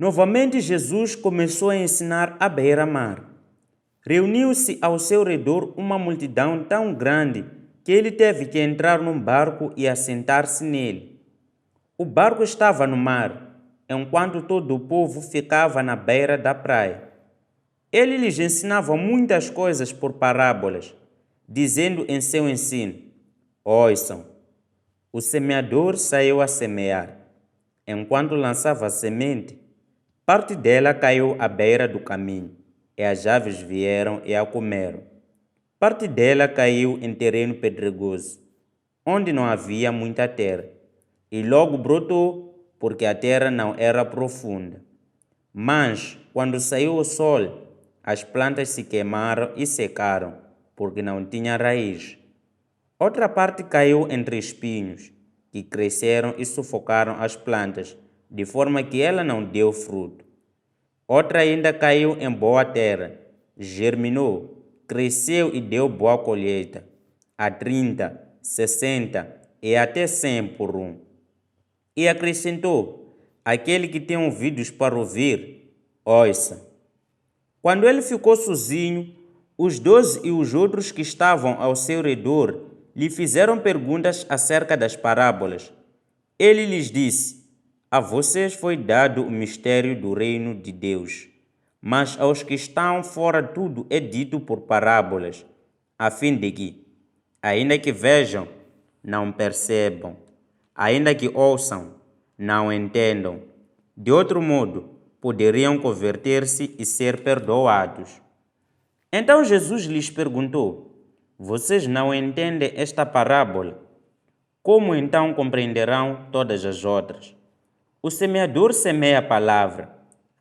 Novamente Jesus começou a ensinar à beira-mar. Reuniu-se ao seu redor uma multidão tão grande que ele teve que entrar num barco e assentar-se nele. O barco estava no mar, enquanto todo o povo ficava na beira da praia. Ele lhes ensinava muitas coisas por parábolas, dizendo em seu ensino: Ouçam, o semeador saiu a semear. Enquanto lançava a semente, parte dela caiu à beira do caminho, e as aves vieram e a comeram. Parte dela caiu em terreno pedregoso, onde não havia muita terra, e logo brotou, porque a terra não era profunda. Mas, quando saiu o sol, as plantas se queimaram e secaram, porque não tinha raiz. Outra parte caiu entre espinhos, que cresceram e sufocaram as plantas, de forma que ela não deu fruto. Outra ainda caiu em boa terra, germinou, cresceu e deu boa colheita, a 30, 60 e até 100 por um. E acrescentou: aquele que tem ouvidos para ouvir, ouça. Quando ele ficou sozinho, os 12 e os outros que estavam ao seu redor lhe fizeram perguntas acerca das parábolas. Ele lhes disse: a vocês foi dado o mistério do reino de Deus, mas aos que estão fora tudo é dito por parábolas, a fim de que, ainda que vejam, não percebam, ainda que ouçam, não entendam. De outro modo, poderiam converter-se e ser perdoados. Então Jesus lhes perguntou: vocês não entendem esta parábola? Como então compreenderão todas as outras? O semeador semeia a palavra.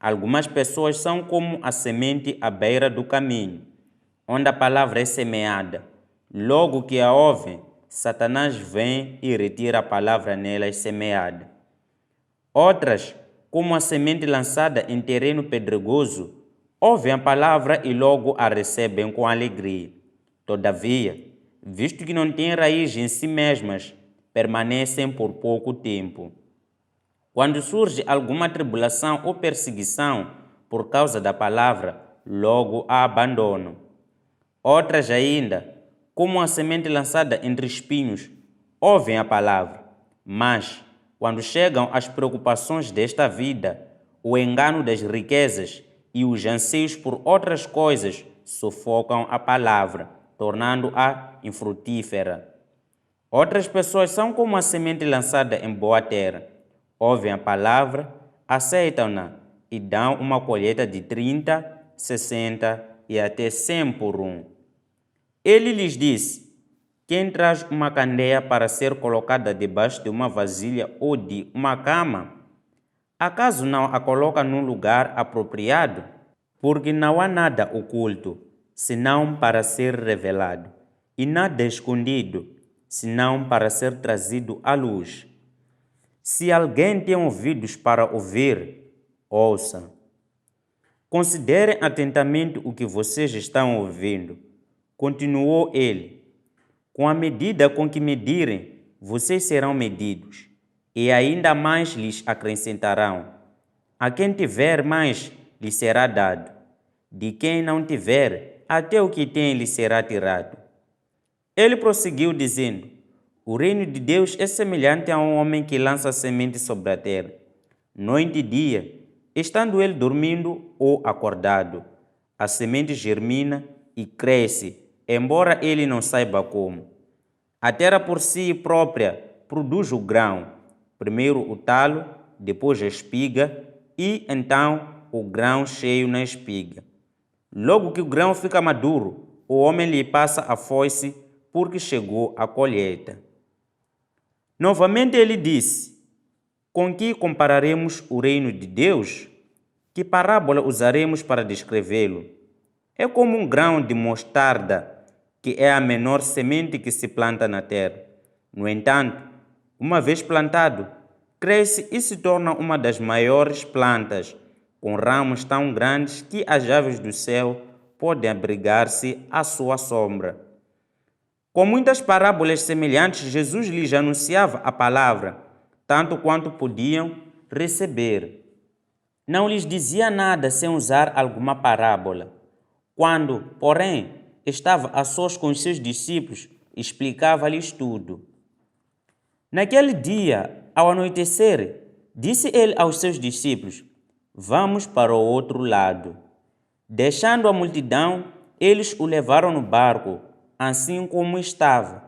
Algumas pessoas são como a semente à beira do caminho, onde a palavra é semeada. Logo que a ouvem, Satanás vem e retira a palavra nelas semeada. Outras, como a semente lançada em terreno pedregoso, ouvem a palavra e logo a recebem com alegria. Todavia, visto que não têm raiz em si mesmas, permanecem por pouco tempo. Quando surge alguma tribulação ou perseguição por causa da palavra, logo a abandonam. Outras ainda, como a semente lançada entre espinhos, ouvem a palavra, mas, quando chegam as preocupações desta vida, o engano das riquezas e os anseios por outras coisas sufocam a palavra, tornando-a infrutífera. Outras pessoas são como a semente lançada em boa terra. Ouvem a palavra, aceitam-na e dão uma colheita de 30, 60 e até 100 por um. Ele lhes disse: quem traz uma candeia para ser colocada debaixo de uma vasilha ou de uma cama, acaso não a coloca num lugar apropriado? Porque não há nada oculto, senão para ser revelado, e nada escondido, senão para ser trazido à luz. Se alguém tem ouvidos para ouvir, ouça. Considerem atentamente o que vocês estão ouvindo. Continuou ele: com a medida com que medirem, vocês serão medidos, e ainda mais lhes acrescentarão. A quem tiver mais, lhe será dado. De quem não tiver, até o que tem lhe será tirado. Ele prosseguiu dizendo: o reino de Deus é semelhante a um homem que lança semente sobre a terra. Noite e dia, estando ele dormindo ou acordado, a semente germina e cresce, embora ele não saiba como. A terra por si própria produz o grão, primeiro o talo, depois a espiga e então o grão cheio na espiga. Logo que o grão fica maduro, o homem lhe passa a foice, porque chegou a colheita. Novamente ele disse: com que compararemos o reino de Deus? Que parábola usaremos para descrevê-lo? É como um grão de mostarda, que é a menor semente que se planta na terra. No entanto, uma vez plantado, cresce e se torna uma das maiores plantas, com ramos tão grandes que as aves do céu podem abrigar-se à sua sombra. Com muitas parábolas semelhantes, Jesus lhes anunciava a palavra, tanto quanto podiam receber. Não lhes dizia nada sem usar alguma parábola. Quando, porém, estava a sós com os seus discípulos, explicava-lhes tudo. Naquele dia, ao anoitecer, disse ele aos seus discípulos: Vamos para o outro lado. Deixando a multidão, eles o levaram no barco, assim como estava.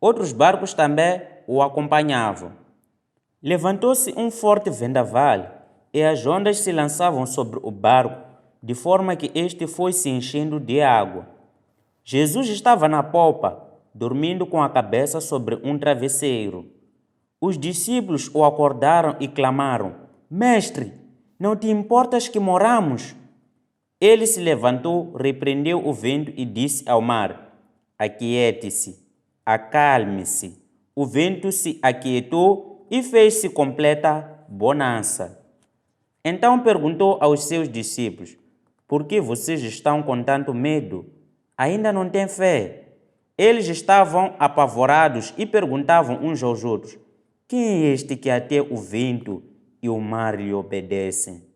Outros barcos também o acompanhavam. Levantou-se um forte vendaval e as ondas se lançavam sobre o barco, de forma que este foi se enchendo de água. Jesus estava na popa, dormindo com a cabeça sobre um travesseiro. Os discípulos o acordaram e clamaram: Mestre, não te importas que moramos? Ele se levantou, repreendeu o vento e disse ao mar: Aquiete-se, acalme-se. O vento se aquietou e fez-se completa bonança. Então perguntou aos seus discípulos: Por que vocês estão com tanto medo? Ainda não têm fé? Eles estavam apavorados e perguntavam uns aos outros: Quem é este que até o vento e o mar lhe obedecem?